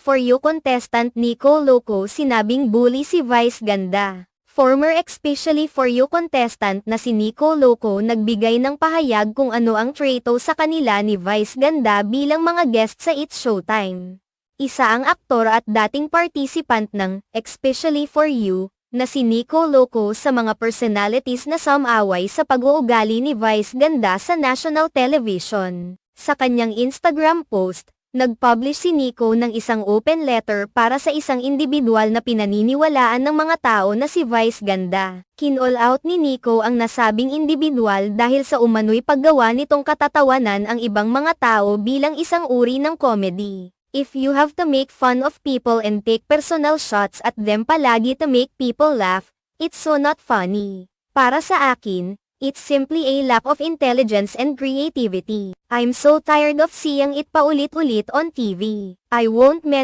For You contestant Nico Loco sinabing bully si Vice Ganda. Former Especially For You contestant na si Nico Loco nagbigay ng pahayag kung ano ang traito sa kanila ni Vice Ganda bilang mga guest sa It's Showtime. Isa ang aktor at dating participant ng Especially For You na si Nico Loco sa mga personalities na sumaway sa pag-uugali ni Vice Ganda sa national television. Sa kanyang Instagram post, nag-publish si Nico ng isang open letter para sa isang individual na pinaniniwalaan ng mga tao na si Vice Ganda. Kinall out ni Nico ang nasabing individual dahil sa umano'y paggawa nitong katatawanan ang ibang mga tao bilang isang uri ng comedy. If you have to make fun of people and take personal shots at them palagi to make people laugh, it's so not funny. Para sa akin, it's simply a lack of intelligence and creativity. I'm so tired of seeing it paulit-ulit on TV. I won't mention